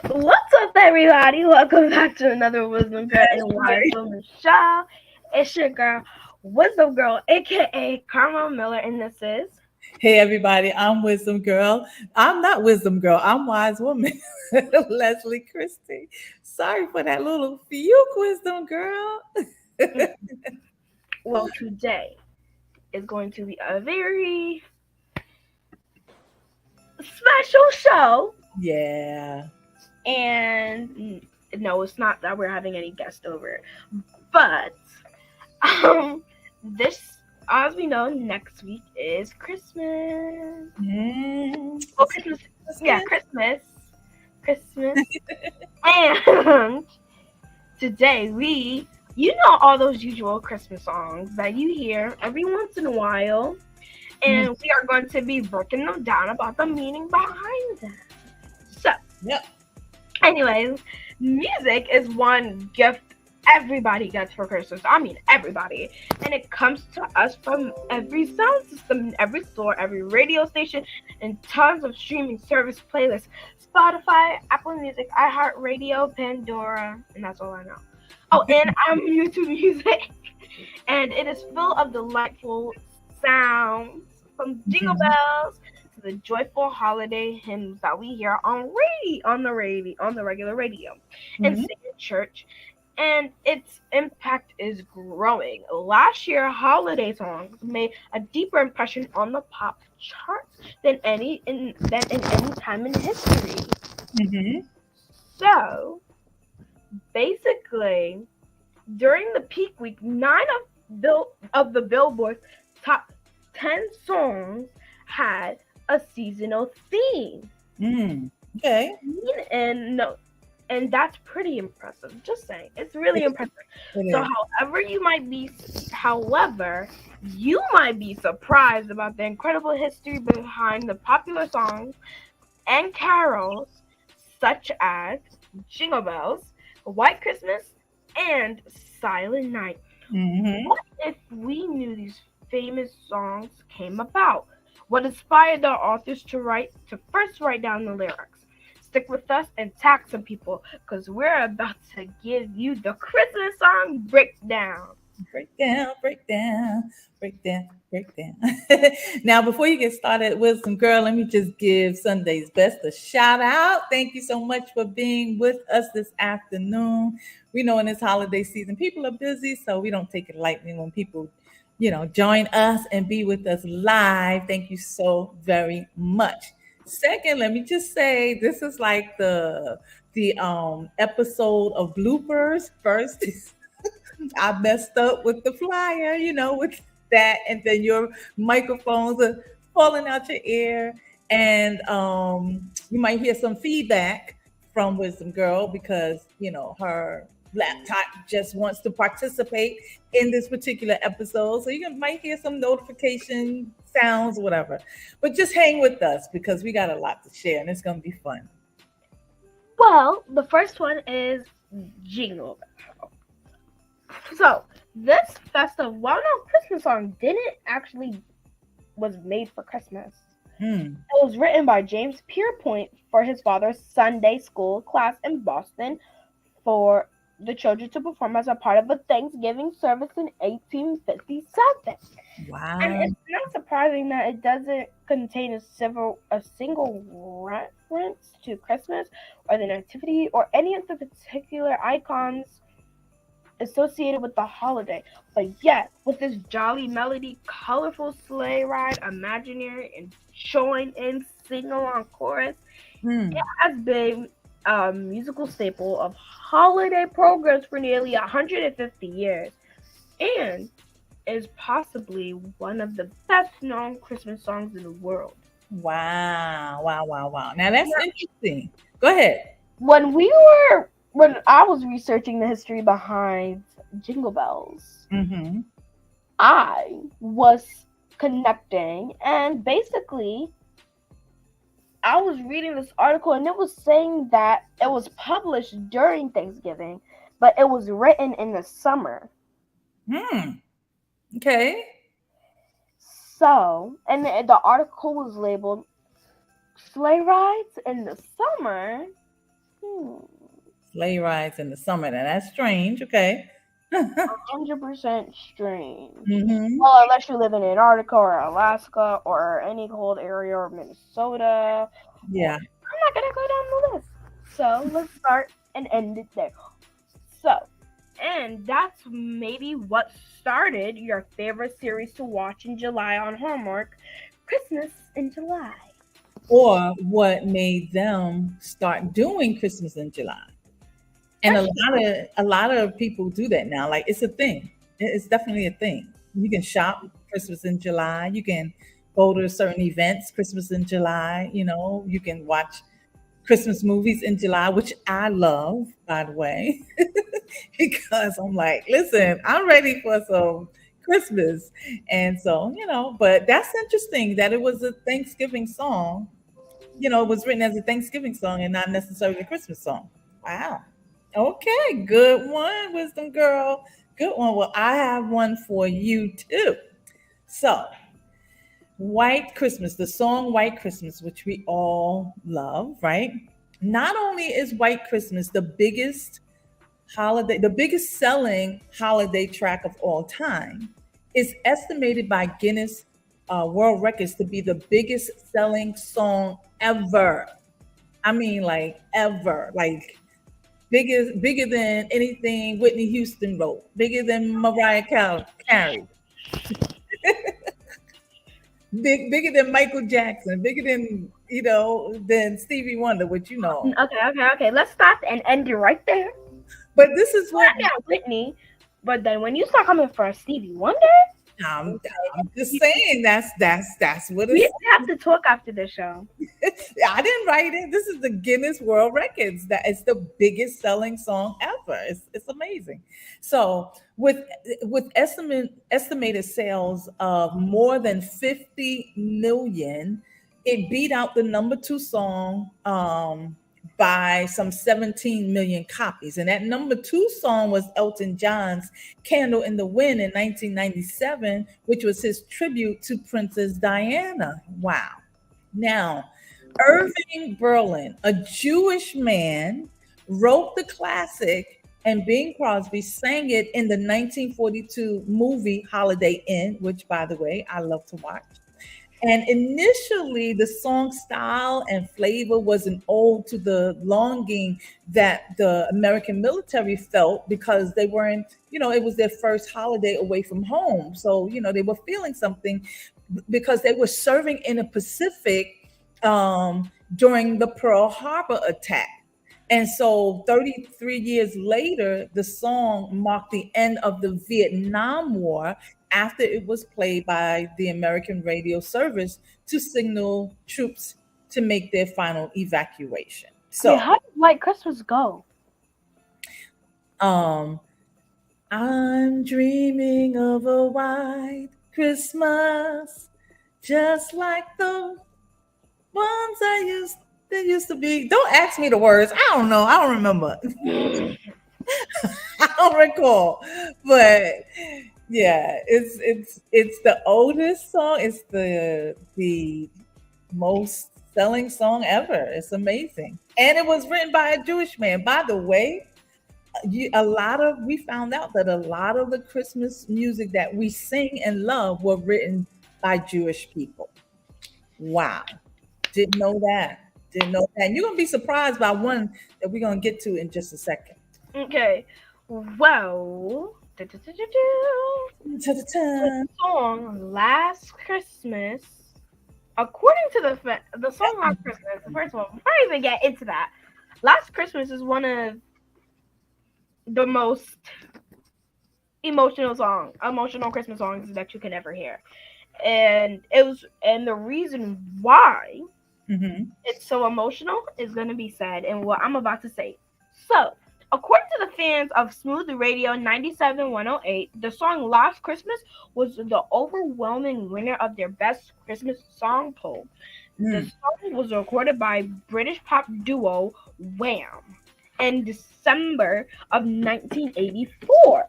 What's up, everybody? Welcome back to another Wisdom Girl and Wise Woman show. It's your girl, Wisdom Girl, aka Carmel Miller, and this is. Hey everybody, I'm Wisdom Girl. I'm not Wisdom Girl, I'm Wise Woman. Leslie Christie. Sorry for that little fuke, Wisdom Girl. Well, today is going to be a very special show, Yeah. and no, it's not that we're having any guests over, but um, this, as we know, next week is Christmas. Mm. Well, Christmas, yeah, Christmas, and today you know all those usual Christmas songs that you hear every once in a while, Mm. and we are going to be breaking them down about the meaning behind them. So, Yep. anyways, music is one gift everybody gets for Christmas. I mean, everybody. And it comes to us from every sound system, every store, every radio station, and tons of streaming service playlists. Spotify, Apple Music, iHeartRadio, Pandora, and that's all I know. Oh, and YouTube Music. And it is full of delightful sounds from jingle Mhm. bells to the joyful holiday hymns that we hear on the regular radio and Mhm. sing in church, and its impact is growing. Last year, holiday songs made a deeper impression on the pop charts than in any time in history. Mhm. So basically, during the peak week, nine of the Billboard top 10 songs had a seasonal theme. Mm. Okay. And no, and that's pretty impressive. Just saying, it's really It impressive. So, is. however, you might be surprised about the incredible history behind the popular songs and carols, such as Jingle Bells, White Christmas, and Silent Night. Mhm. What if we knew these famous songs came about? What inspired the authors to first write down the lyrics? Stick with us and tag some people, because we're about to give you the Christmas song breakdown. Break down, break down, break down, break down. Now, before you get started, Wisdom Girl, let me just give Sunday's Best a shout out. Thank you so much for being with us this afternoon. We know in this holiday season, people are busy, so we don't take it lightly when people, join us and be with us live. Thank you so very much. Second, let me just say this is like the episode of bloopers. First, I messed up with the flyer, with that, and then your microphones are falling out your ear, and you might hear some feedback from Wisdom Girl because her laptop just wants to participate in this particular episode. So might hear some notification sounds, whatever. But just hang with us because we got a lot to share, and it's gonna be fun. Well, the first one is Jingle Bell. So, this festive, well-known Christmas song didn't actually was made for Christmas. Hmm. It was written by James Pierpont for his father's Sunday school class in Boston for the children to perform as a part of a Thanksgiving service in 1857. And Wow. it's not surprising that it doesn't contain a single reference to Christmas or the Nativity or any of the particular icons associated with the holiday. But yet, with this jolly melody, colorful sleigh ride, imaginary and join in sing along chorus, Hmm. it has been a musical staple of holiday programs for nearly 150 years and is possibly one of the best known Christmas songs in the world. Wow. Wow. Wow. Wow. Now that's interesting. Go ahead. When I was researching the history behind Jingle Bells, Mm-hmm. I was connecting, and basically I was reading this article and it was saying that it was published during Thanksgiving, but it was written in the summer. Hmm. Okay. So, and the article was labeled Sleigh Rides in the Summer. Sleigh rides in the summer. Now that's strange. Okay. 100% strange. Hmm. Well, unless you live in Antarctica or Alaska or any cold area or Minnesota. Yeah. I'm not gonna go down the list. So let's start and end it there. So, and that's maybe what started your favorite series to watch in July on Hallmark, Christmas in July. Or what made them start doing Christmas in July. And a lot of people do that now. Like it's a thing. It's definitely a thing. You can shop Christmas in July. You can go to certain events Christmas in July. You can watch Christmas movies in July, which I love, by the way, because I'm like, listen, I'm ready for some Christmas. And so, but that's interesting that it was a Thanksgiving song. It was written as a Thanksgiving song and not necessarily a Christmas song. Wow. Okay, good one, Wisdom Girl. Good one. Well, I have one for you too. So, White Christmas, the song White Christmas, which we all love, right? Not only is White Christmas the biggest holiday, the biggest selling holiday track of all time, it's estimated by Guinness World Records to be the biggest selling song ever. I mean, like ever, like bigger than anything Whitney Houston wrote, bigger than Mariah Carey, bigger than Michael Jackson, bigger than Stevie Wonder, which you know. Okay. Let's stop and end it right there. But this is what Yeah, Whitney. But then when you start coming for Stevie Wonder, I'm just saying. That's what we it's. have to talk after the show. I didn't write it. This is the Guinness World Records. That it's the biggest selling song ever. It's amazing. So with estimated sales of more than 50 million, it beat out the number two song by some 17 million copies. And that number two song was Elton John's Candle in the Wind in 1997, which was his tribute to Princess Diana. Wow. Now, Irving Berlin, a Jewish man, wrote the classic, and Bing Crosby sang it in the 1942 movie Holiday Inn, which, by the way, I love to watch. And initially, the song style and flavor was an ode to the longing that the American military felt because they weren't, it was their first holiday away from home. So, they were feeling something because they were serving in the Pacific during the Pearl Harbor attack. And so 33 years later, the song marked the end of the Vietnam War after it was played by the American radio service to signal troops to make their final evacuation. So how did White Christmas go? I'm dreaming of a white Christmas, just like the ones they used to be. Don't ask me the words. I don't know. I don't remember. I don't recall. But yeah, it's the oldest song. It's the most selling song ever. It's amazing. And it was written by a Jewish man. By the way, we found out that a lot of the Christmas music that we sing and love were written by Jewish people. Wow. Didn't know that. And you're going to be surprised by one that we're going to get to in just a second. Okay. Well, the song Last Christmas, according to the song Last Christmas, first of all, before I even get into that, Last Christmas is one of the most emotional Christmas songs that you can ever hear. And the reason why it's so emotional is going to be said in what I'm about to say. So, according to the fans of Smooth Radio 97.108, the song Last Christmas was the overwhelming winner of their Best Christmas Song poll. The song was recorded by British pop duo Wham! In December of 1984.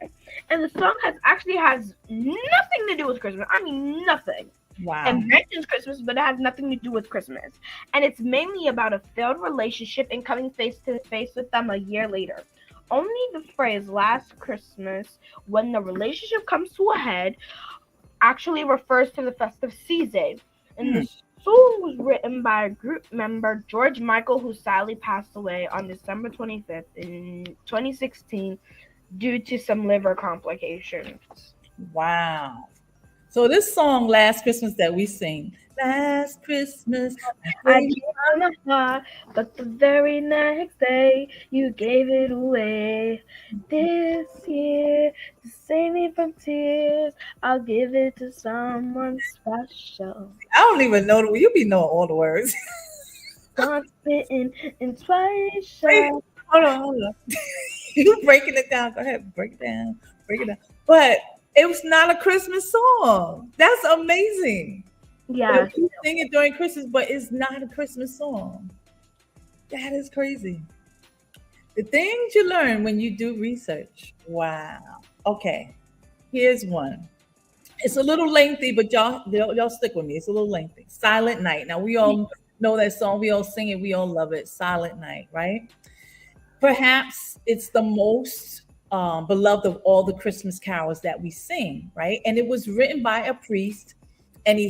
And the song has nothing to do with Christmas. I mean, nothing. Wow. It mentions Christmas, but it has nothing to do with Christmas. And it's mainly about a failed relationship and coming face to face with them a year later. Only the phrase last Christmas, when the relationship comes to a head, actually refers to the festive season. And Hmm. the song was written by a group member, George Michael, who sadly passed away on December 25th in 2016 due to some liver complications. Wow. So this song, Last Christmas, that we sing, Last Christmas, I I gave gave you my heart, but the very next day you gave it away. This year, to save me from tears, I'll give it to someone special. I don't even know you be knowing all the words. Once bitten and twice Wait, shy. hold on. You breaking it down. Go ahead, break it down. Break it down. But it was not a Christmas song. That's amazing. Yeah, You sing it during Christmas, but it's not a Christmas song. That is crazy. The things you learn when you do research. Wow. Okay. Here's one. It's a little lengthy, but y'all stick with me. It's a little lengthy. Silent Night. Now we all know that song. We all sing it. We all love it. Silent Night, right? Perhaps it's the most beloved of all the Christmas carols that we sing, right? And it was written by a priest, and it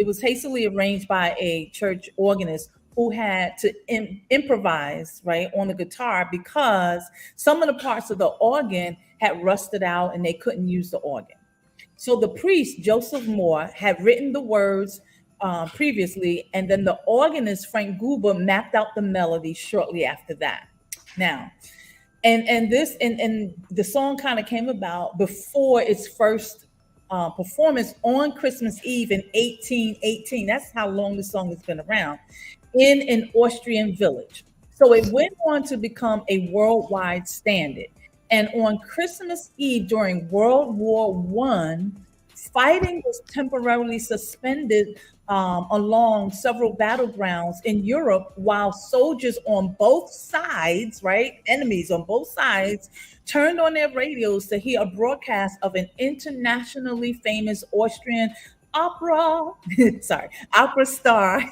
was hastily arranged by a church organist who had to improvise, right, on the guitar because some of the parts of the organ had rusted out and they couldn't use the organ. So the priest, Joseph Moore, had written the words previously, and then the organist, Frank Gruber, mapped out the melody shortly after that. Now, and the song kind of came about before its first performance on Christmas Eve in 1818. That's how long the song has been around in an Austrian village. So it went on to become a worldwide standard. And on Christmas Eve during World War One, fighting was temporarily suspended along several battlegrounds in Europe while soldiers on both sides, right, enemies on both sides, turned on their radios to hear a broadcast of an internationally famous Austrian opera, opera star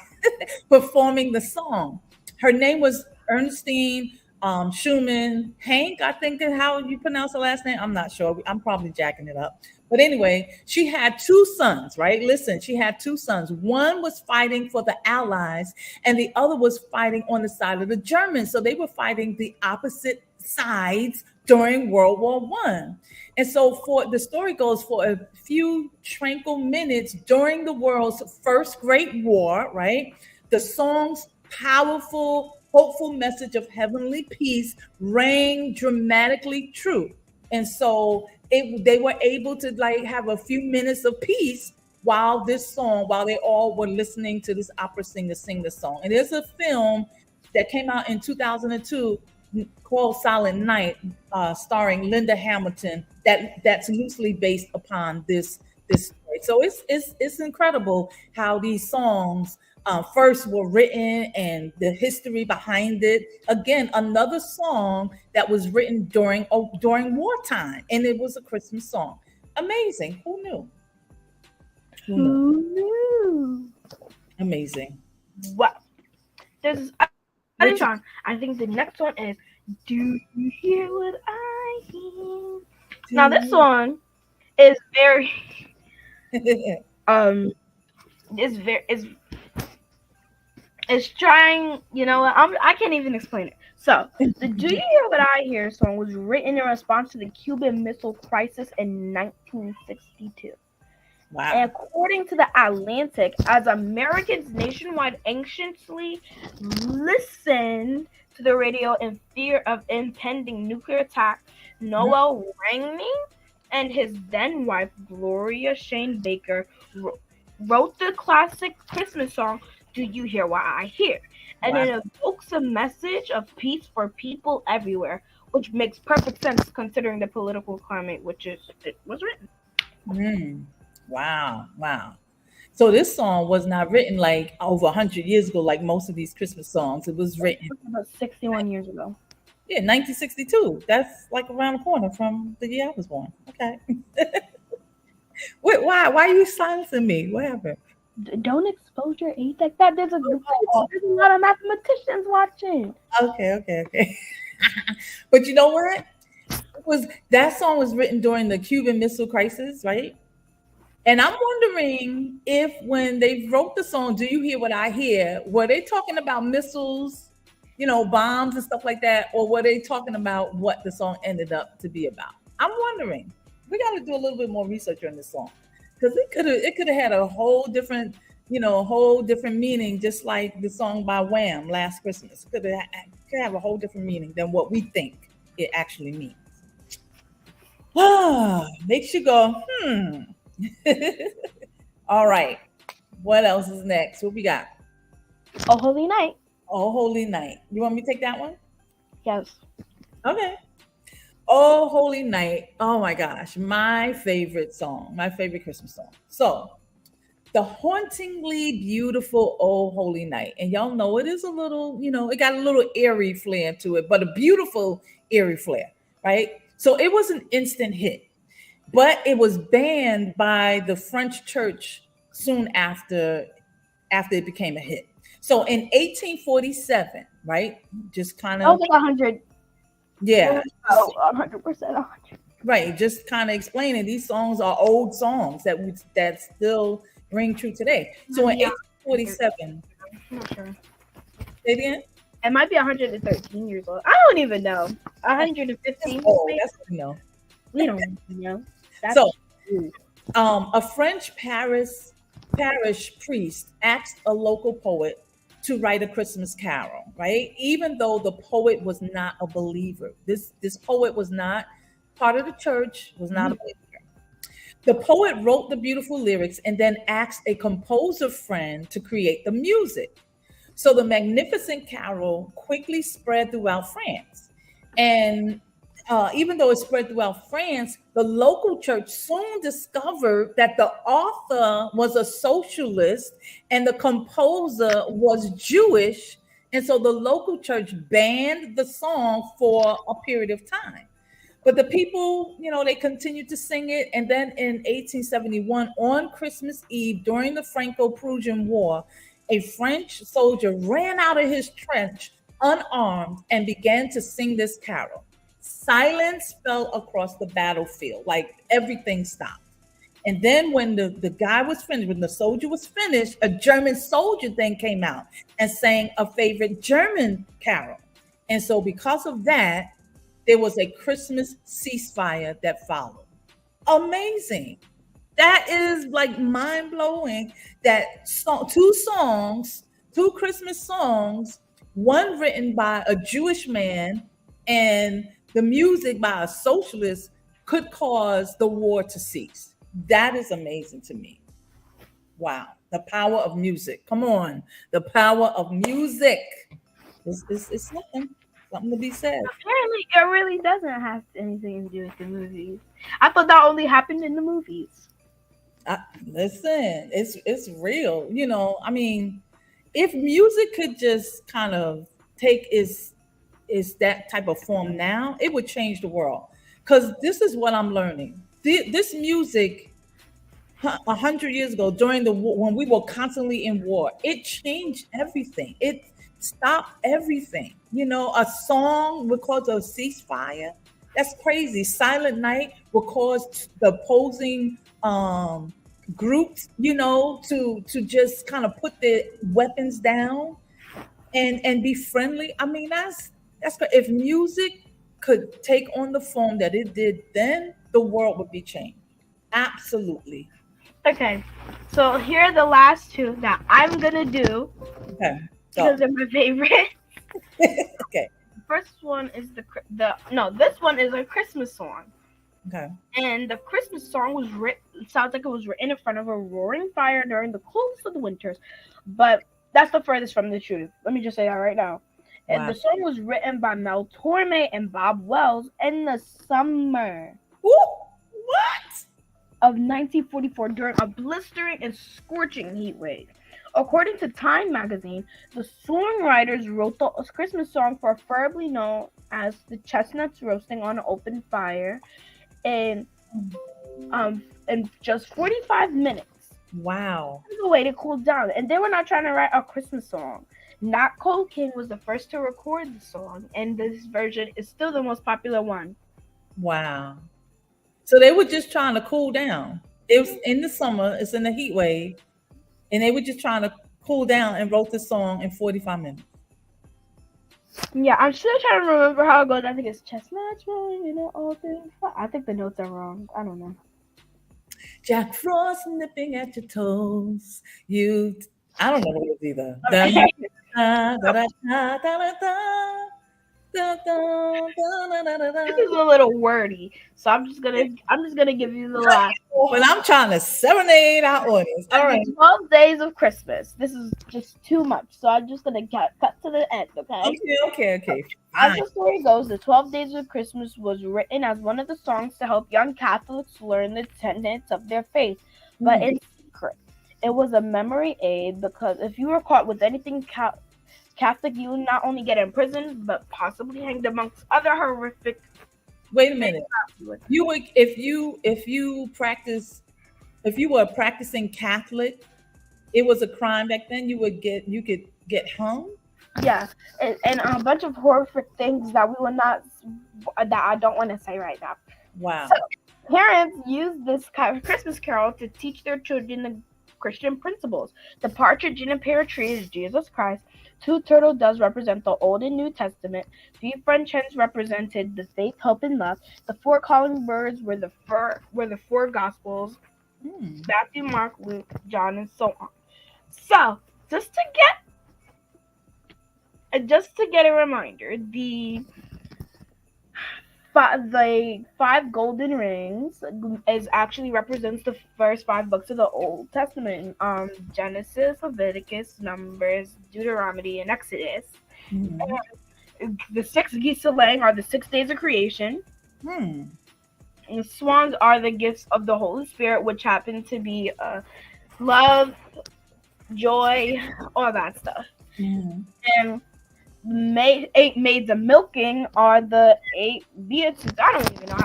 performing the song. Her name was Ernestine Schumann Hank, I think is how you pronounce her last name. I'm not sure. I'm probably jacking it up. But anyway, she had two sons, right? Listen, she had two sons. One was fighting for the Allies, and the other was fighting on the side of the Germans. So they were fighting the opposite sides during World War One. And so for the story goes for a few tranquil minutes during the world's first great war, right? The song's powerful, hopeful message of heavenly peace rang dramatically true. And so they were able to like have a few minutes of peace while they all were listening to this opera singer sing the song. And there's a film that came out in 2002 called Silent Night, starring Linda Hamilton, that's loosely based upon this story. So it's incredible how these songs first were written and the history behind it. Again, another song that was written during wartime, and it was a Christmas song. Amazing. Who knew? Who knew? who knew? Amazing. Well, there's other song. I think the next one is "Do You Hear What I Hear?" Now this song is very is trying, I can't even explain it. So, the "Do You Hear What I Hear" song was written in response to the Cuban Missile Crisis in 1962. Wow. And according to the Atlantic, as Americans nationwide anxiously listened to the radio in fear of impending nuclear attack, Noel Rangney and his then wife, Gloria Shane Baker, wrote the classic Christmas song, "Do You Hear What I Hear?" And it evokes a message of peace for people everywhere, which makes perfect sense considering the political climate which it was written. Wow. So this song was not written like over 100 years ago, like most of these Christmas songs. It was written about 61 years ago. Yeah, 1962. That's like around the corner from the year I was born. Okay. Wait, why? Why are you silencing me? What happened? Don't expose your age like that. Oh, There's a lot of mathematicians watching. okay. But you know what? That song was written during the Cuban Missile Crisis, right? And I'm wondering if when they wrote the song, "Do You Hear What I Hear?" were they talking about missiles, bombs and stuff like that, or were they talking about what the song ended up to be about? I'm wondering. We got to do a little bit more research on this song because it could have had a whole different a whole different meaning, just like the song by Wham! Last Christmas. Could have a whole different meaning than what we think it actually means. Makes you go, hmm. All right. What else is next? What we got? Oh, Holy Night. Oh, Holy Night. You want me to take that one? Yes. Okay. Oh, Holy Night. Oh my gosh. My favorite song, my favorite Christmas song. So, the hauntingly beautiful Oh Holy Night. And y'all know it is a little, it got a little eerie flair to it, but a beautiful eerie flair, right? So it was an instant hit, but it was banned by the French church soon after it became a hit. So in 1847, right? Just kind I was of like 100. yeah, Oh, 100%. 100. right. Just kind of explaining these songs are old songs that still ring true today. So in Yeah. 1847, I'm not sure. say it again. It might be 113 years old. I don't even know. 115. Oh, Maybe? that's what we know. We don't even know. That's So true. a French parish priest asked a local poet to write a Christmas carol, right? Even though the poet was not a believer. This poet was not part of the church, was not a believer. The poet wrote the beautiful lyrics and then asked a composer friend to create the music. So the magnificent carol quickly spread throughout France. And even though it spread throughout France, the local church soon discovered that the author was a socialist and the composer was Jewish. And so the local church banned the song for a period of time. But the people, they continued to sing it. And then in 1871, on Christmas Eve, during the Franco Prussian War, a French soldier ran out of his trench unarmed and began to sing this carol. Silence fell across the battlefield, like everything stopped. And then when the guy was finished, when the soldier was finished, a German soldier then came out and sang a favorite German carol. And so because of that, there was a Christmas ceasefire that followed. Amazing. That is like mind blowing that two Christmas songs, one written by a Jewish man and the music by a socialist could cause the war to cease. That is amazing to me. Wow. The power of music. Come on. The power of music. It's something to be said. Apparently, it really doesn't have anything to do with the movies. I thought that only happened in the movies. Listen, it's real. I mean, if music could just kind of take its that type of form now, it would change the world. Because this is what I'm learning. This music, 100 years ago, during the war, when we were constantly in war, it changed everything. It stopped everything. A song would cause a ceasefire. That's crazy. Silent Night will cause the opposing groups, to just kind of put their weapons down and be friendly. I mean, if music could take on the form that it did then, the world would be changed. Absolutely. Okay, so here are the last two that I'm gonna do Okay. because they're my favorite. Okay. First one is this one is a Christmas song. Okay. And the Christmas song was written, sounds like it was written in front of a roaring fire during the coolest of the winters. But that's the furthest from the truth. Let me just say that right now. And Wow. the song was written by Mel Torme and Bob Wells in the summer What? of 1944 during a blistering and scorching heat wave. According to Time magazine, the songwriters wrote the Christmas song preferably known as the chestnuts roasting on an open fire in in just 45 minutes. Wow. There's a way to cool down. And they were not trying to write a Christmas song. Nat Cole King was the first to record the song, and this version is still the most popular one. Wow. So they were just trying to cool down. It was in the summer, it's in the heat wave, and they were just trying to cool down and wrote the song in 45 minutes. Yeah, I'm still trying to remember how it goes. I think it's chestnuts rolling in an open fire. I think the notes are wrong. I don't know. Jack Frost nipping at your toes. I don't know what it is either. Okay. This is a little wordy, so I'm just gonna give you the last. But I'm trying to serenade our audience. All right. 12 Days of Christmas. This is just too much, so I'm just gonna cut to the end. Okay. As the story goes, the 12 Days of Christmas was written as one of the songs to help young Catholics learn the tenets of their faith, but in secret. It was a memory aid because if you were caught with anything Catholic, you would not only get imprisoned, but possibly hanged amongst other horrific. Wait a minute. You would if you were a practicing Catholic, it was a crime back then. You could get hung. Yeah, and a bunch of horrific things that I don't want to say right now. Wow. So, parents use this Christmas carol to teach their children the Christian principles. The partridge in a pear tree is Jesus Christ. 2 turtle doves represent the Old and New Testament. 3 French hens represented the faith, hope, and love. The 4 calling birds were the 4 Gospels: Matthew, Mark, Luke, John, and so on. So, just to get a reminder, the 5 golden rings actually represents the first 5 books of the Old Testament: Genesis, Leviticus, Numbers, Deuteronomy, and Exodus. And the 6 geese of laying are the 6 days of creation. And the swans are the gifts of the Holy Spirit, which happen to be love, joy, all that stuff. And 8 maids of milking are the 8 beatitudes. I don't even know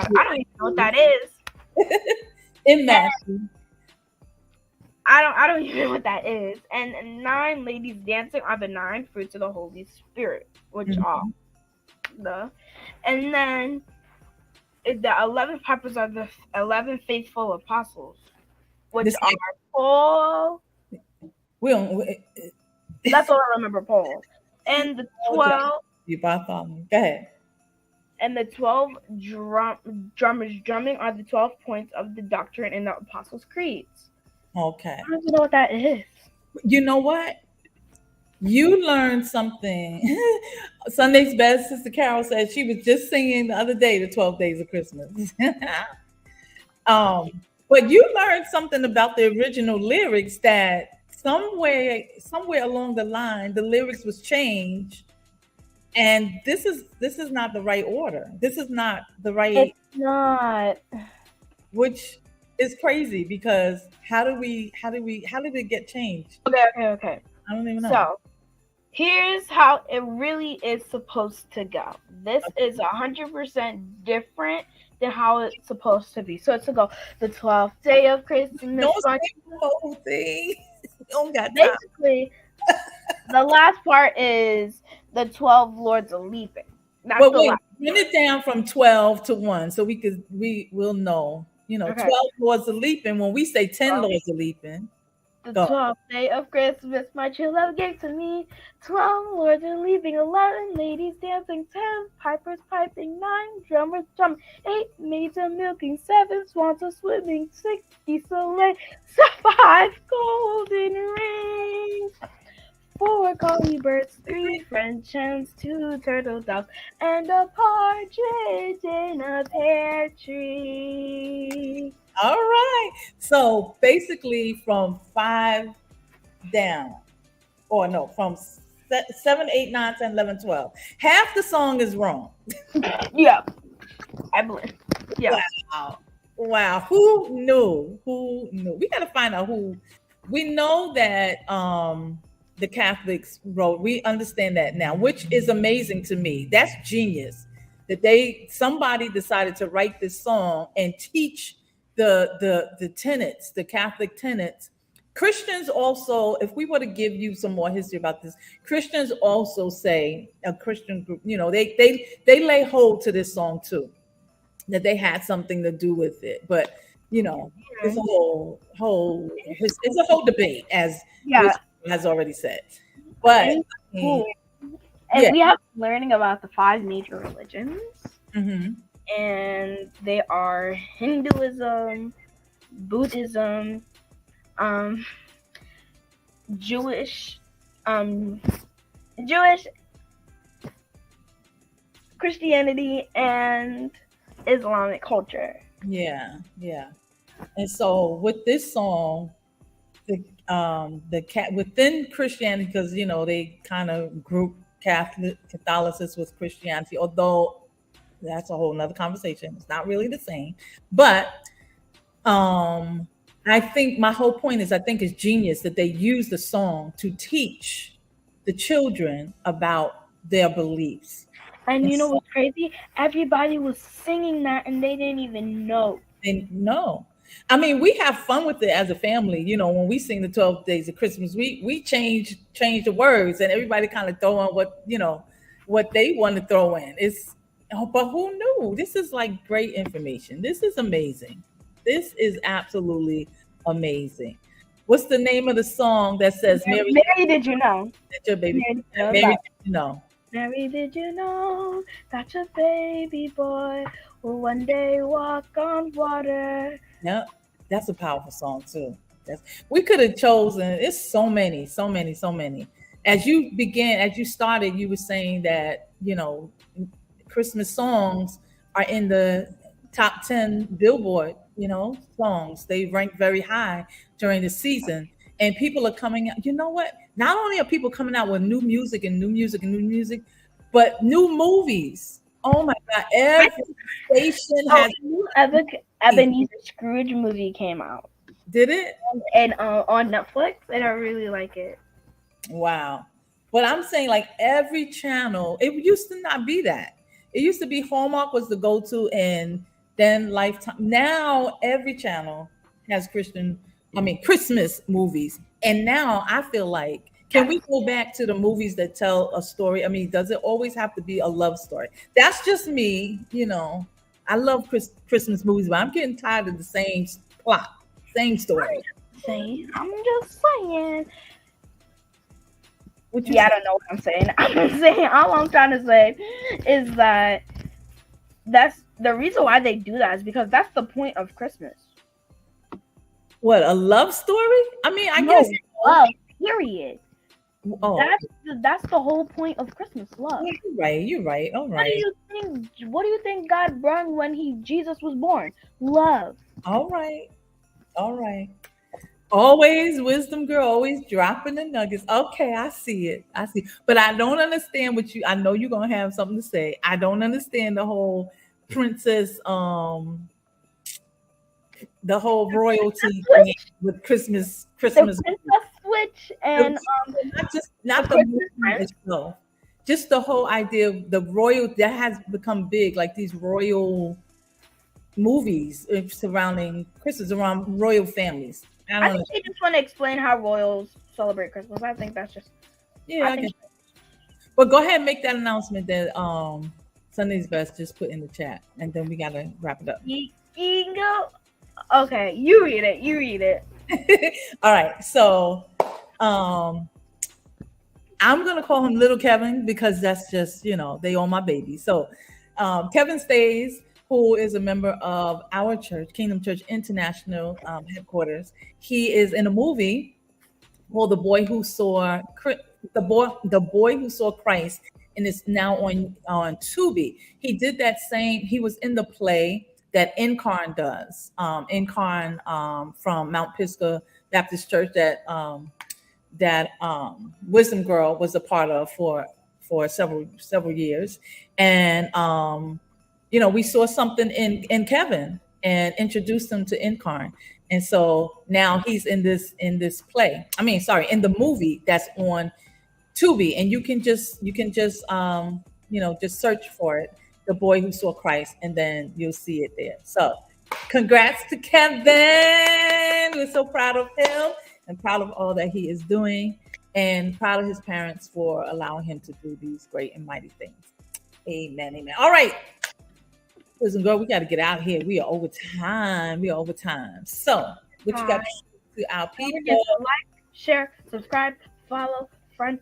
what that is. In Matthew. I don't even know what that is. And 9 ladies dancing are the 9 fruits of the Holy Spirit, which are and then the 11 pipers are the 11 faithful apostles, which are Paul. That's all I remember, Paul. And the 12. Go ahead. And the 12 drummers drumming are the 12 points of the doctrine in the Apostles' Creeds. Okay. I don't know what that is. You know what? You learned something. Sunday's Best, Sister Carol said she was just singing the other day, the 12 Days of Christmas. But you learned something about the original lyrics that somewhere along the line, the lyrics was changed. And this is not the right order. This is not the right. It's not. Which is crazy because how did it get changed? Okay. I don't even know. So here's how it really is supposed to go. This is 100% different than how it's supposed to be. So it's to go the 12th day of Christmas. Don't say the whole thing. Don't got time. Basically, the last part is the 12 lords of leaping. That's but the wait, last. bring it down from 12 to 1 so we'll know. Okay. 12 lords of leaping. When we say 10 lords of leaping. The 12th day of Christmas, my true love gave to me. 12 lords are leaping, 11 ladies dancing, 10 pipers piping, 9 drummers drumming, 8 maids are milking, 7 swans are swimming, 6 geese are laying, 5 golden rings, 4 collie birds, 3 French hens, 2 turtle doves, and a partridge in a pear tree. All right. So basically from 5 down, or no, from 7, 8, 9, 10, 11, 12. Half the song is wrong. Yeah. I believe. Yeah. Wow. Who knew? We got to find out who. We know that the Catholics wrote. We understand that now, which is amazing to me. That's genius that somebody decided to write this song and teach the tenets, the Catholic tenets. Christians also, if we were to give you some more history about this, Christians also say, a Christian group, they lay hold to this song too, that they had something to do with it. But it's a it's a whole debate, as Yeah, which has already said. But in I school, mean, and yeah. we have learning about the 5 major religions, Mhm. and they are Hinduism, Buddhism, um, Jewish, um, Jewish, Christianity, and Islamic culture. Yeah, yeah. And so with this song, the cat within Christianity, because they kind of group Catholicism with Christianity, although that's a whole nother conversation. It's not really the same. But I think my whole point is, I think it's genius that they use the song to teach the children about their beliefs. And And you know so what's crazy? Everybody was singing that, and they didn't even know. they know. I mean, we have fun with it as a family. When we sing the 12 days of Christmas, we change the words, and everybody kind of throw on what they want to throw in. But who knew? This is like great information. This is amazing. This is absolutely amazing. What's the name of the song that says Mary? Mary, did you know? That your baby? Mary, did you know Mary, that? you know. Mary, did you know that your baby boy will one day walk on water? Yeah, that's a powerful song too. We could have chosen. It's so many, so many, so many. As you started, you were saying that Christmas songs are in the top 10 Billboard, songs. They rank very high during the season, and people are coming out. You know what? Not only are people coming out with new music and new music and new music, but new movies. Oh my God! Every station Oh, has. Ebenezer Scrooge movie came out, Did it? and on Netflix, and I really like it. Wow. But I'm saying, like, every channel, it used to not be that. It used to be Hallmark was the go-to, and then Lifetime. Now every channel has Christmas movies. And now I feel like, can we go back to the movies that tell a story? I mean, does it always have to be a love story? That's just me. I love Christmas movies, but I'm getting tired of the same plot, same story. I'm just saying. What you Yeah, I say? don't know what I'm saying. I'm saying all I'm trying to say is that that's the reason why they do that is because that's the point of Christmas. What, a love story? I mean, I No, guess. love. Period. Oh, That's the whole point of Christmas. Love. yeah, you're right. You're right. All What do right. you think? What do you think God brought when Jesus was born? Love. All right. All right. Always wisdom girl, always dropping the nuggets. Okay, I see it. I see. But I don't understand I know you're gonna have something to say. I don't understand the whole princess, the whole royalty thing with Christmas. The Princess Switch and Not the the Christmas movie itself. Just the whole idea of the royal that has become big, like these royal movies surrounding Christmas, around royal families. I I don't know. think they just want to explain how royals celebrate Christmas. I think that's just. Yeah, I I think guess. But go ahead and make that announcement that Sunday's Best just put in the chat, and then we gotta wrap it up. you go. Okay, you read it. You read it. All right, so I'm gonna call him Little Kevin because that's just they own my baby. So Kevin Stays, who is a member of our church, Kingdom Church International headquarters. He is in a movie called The Boy Who Saw Christ, and it's now on Tubi. He did that same. He was in the play that Incarn does. Incarn from Mount Pisgah Baptist Church that Wisdom Girl was a part of for several years, and we saw something in Kevin and introduced him to Incarn. And so now he's in this play. In the movie that's on Tubi, and you can just just search for it, The Boy Who Saw Christ, and then you'll see it there. So Congrats to Kevin. We're so proud of him and proud of all that he is doing, and proud of his parents for allowing him to do these great and mighty things. Amen. Amen. All right. Listen, girl, we got to get out here. We are over time. So, what you got to say to our Don't forget people? to like, share, subscribe, follow, friend,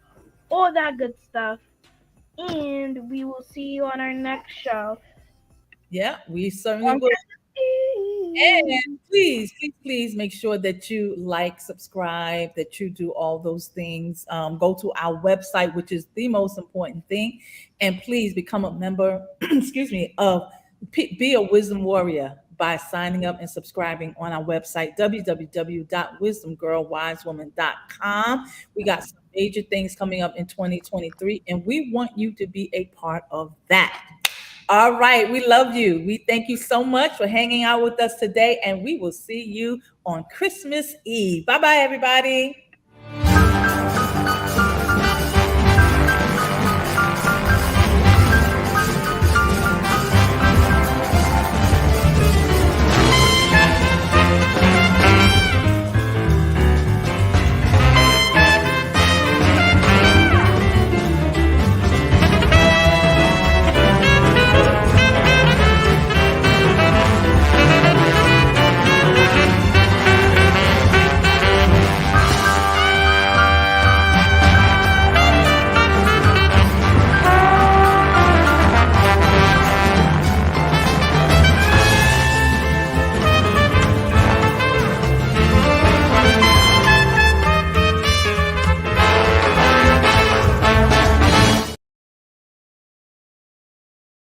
all that good stuff. And we will see you on our next show. Yeah, we certainly will. And please make sure that you like, subscribe, that you do all those things. Go to our website, which is the most important thing. And please become a member, excuse me, of Be a Wisdom Warrior by signing up and subscribing on our website, www.wisdomgirlwisewoman.com. We got some major things coming up in 2023, and we want you to be a part of that. All right. We love you. We thank you so much for hanging out with us today, and we will see you on Christmas Eve. Bye-bye, everybody.